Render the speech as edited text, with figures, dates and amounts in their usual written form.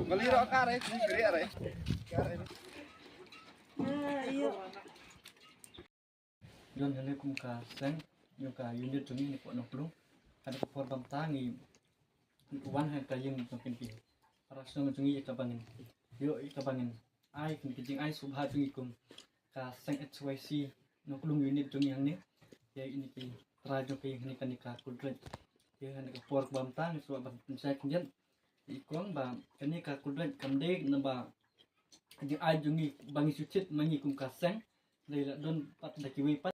Galiro ka rin, giri rin. Yon hene kum ka sen yo ka unit tuni ni ko no plung ada ko por bam tangi wan ha ka yung pin pin para so ngi ka bangin yo ka bangin ai kin kijing ai subha tuni kum ka sen HYC no plung unit tuni yang ni ya ini ki trajo ke ni kan ka kudret ya hene ka por bam tang so bam sai kunjen ikong ba kani ka kudret kamde na ba kijing ai jungi bangi sucit mangi kum ka sen lai la don pat da ki wi